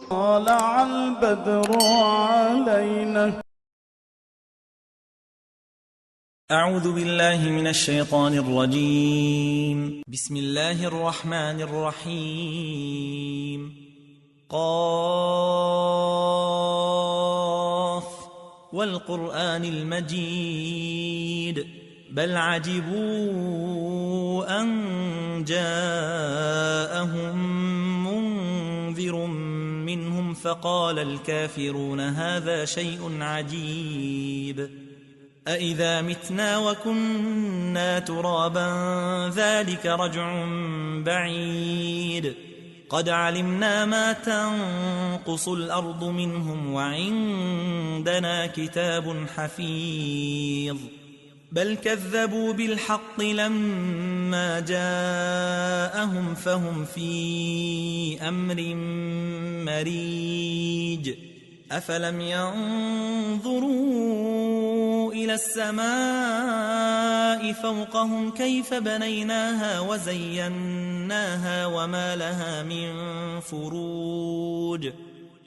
طلع البدر علينا. أعوذ بالله من الشيطان الرجيم. بسم الله الرحمن الرحيم. قاف والقرآن المجيد بل عجبوا أن جاءهم منذر منهم فقال الكافرون هذا شيء عجيب أإذا متنا وكنا ترابا ذلك رجع بعيد قد علمنا ما تنقص الأرض منهم وعندنا كتاب حفيظ بل كذبوا بالحق لما جاءهم فهم في أمر مريج أفلم ينظروا إلى السماء فوقهم كيف بنيناها وزيناها وما لها من فروج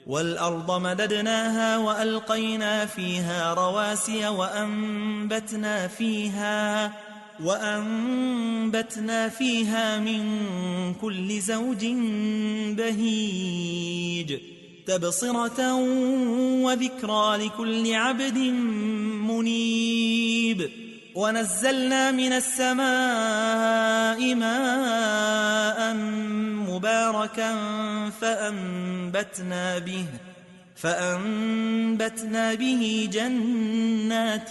والأرض مددناها وألقينا فيها رواسي وأنبتنا فيها من كل زوج بهيج تبصرة وذكرى لكل عبد منيب ونزلنا من السماء ماء مباركا فأنبتنا به جنات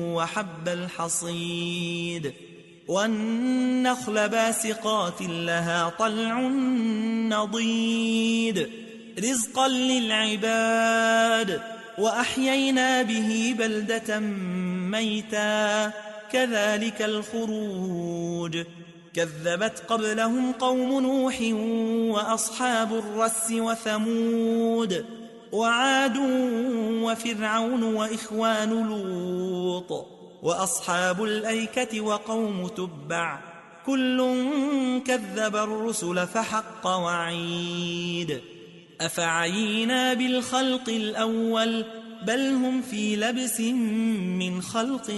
وحب الحصيد والنخل باسقات لها طلع نضيد رزقا للعباد وأحيينا به بلدة ميتا كذلك الخروج كذبت قبلهم قوم نوح وأصحاب الرس وثمود وعاد وفرعون وإخوان لوط وأصحاب الأيكة وقوم تبع كل كذب الرسل فحق وعيد أفعينا بالخلق الأول بل هم في لبس من خلق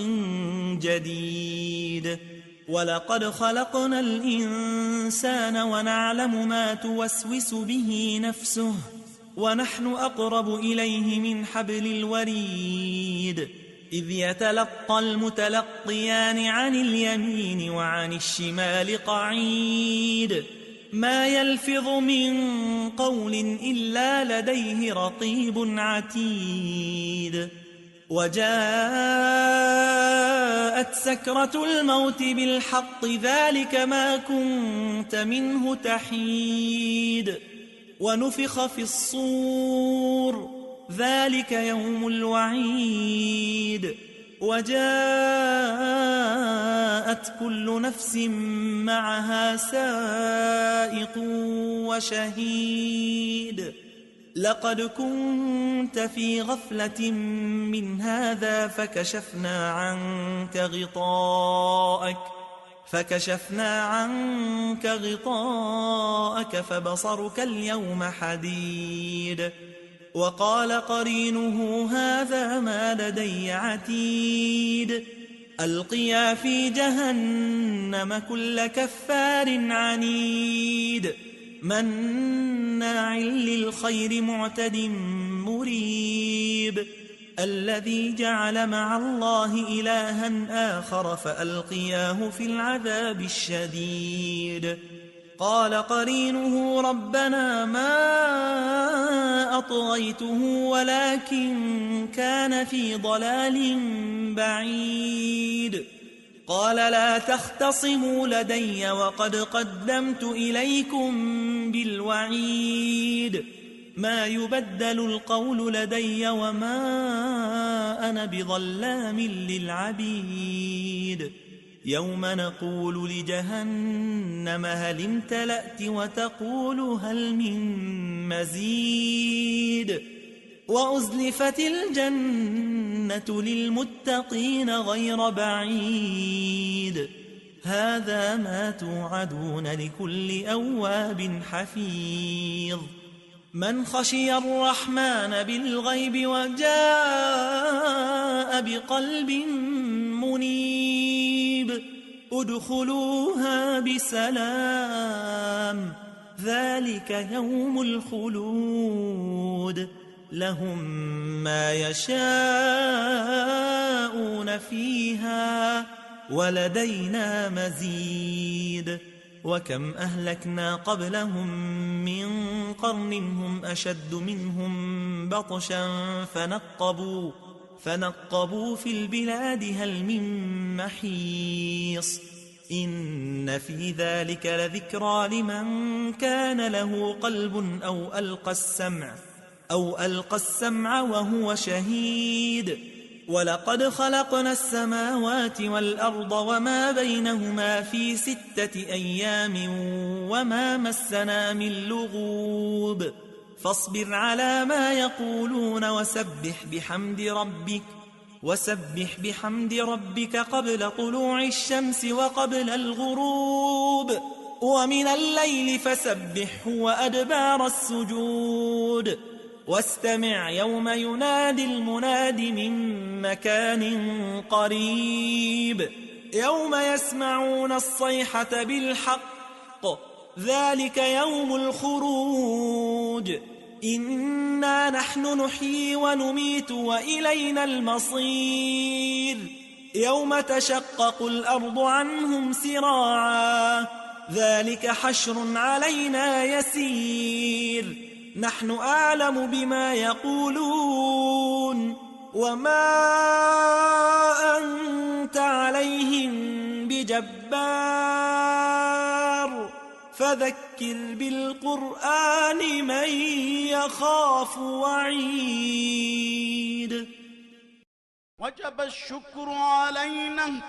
جديد ولقد خلقنا الإنسان ونعلم ما توسوس به نفسه ونحن أقرب إليه من حبل الوريد إذ يتلقى المتلقيان عن اليمين وعن الشمال قعيد ما يلفظ من قول إلا لديه رقيب عتيد وجاءت سكرة الموت بالحق ذلك ما كنت منه تحيد ونفخ في الصور ذلك يوم الوعيد وجاءت كل نفس معها سائق وشهيد لقد كنت في غفلة من هذا فكشفنا عنك غطاءك فبصرك اليوم حديد وقال قرينه هذا ما لدي عتيد ألقيا في جهنم كل كفار عنيد مناع للخير معتد مريب الذي جعل مع الله إلها آخر فألقياه في العذاب الشديد قال قرينه ربنا ما أطغيته ولكن كان في ضلال بعيد قال لا تختصموا لدي وقد قدمت إليكم بالوعيد ما يبدل القول لدي وما أنا بظلام للعبيد يوم نقول لجهنم هل امتلأت وتقول هل من مزيد وأزلفت الجنة للمتقين غير بعيد هذا ما توعدون لكل أواب حفيظ من خشي الرحمن بالغيب وجاء بقلب منيب ادخلوها بسلام ذلك يوم الخلود لهم ما يشاءون فيها ولدينا مزيد وكم أهلكنا قبلهم من قرن هم أشد منهم بطشا فنقبوا في البلاد هل من محيص إن في ذلك لذكرى لمن كان له قلب أو ألقى السمع وهو شهيد ولقد خلقنا السماوات والأرض وما بينهما في 6 أيام وما مسنا من لغوب فاصبر على ما يقولون وسبح بحمد ربك قبل طلوع الشمس وقبل الغروب ومن الليل فسبحه وأدبار السجود واستمع يوم ينادي المناد من مكان قريب يوم يسمعون الصيحة بالحق ذلك يوم الخروج إنا نحن نحيي ونميت وإلينا المصير يوم تشقق الأرض عنهم سراعا ذلك حشر علينا يسير نحن أعلم بما يقولون وما أنت عليهم بجبار فذكر بالقرآن من يخاف وعيد وجب الشكر علينا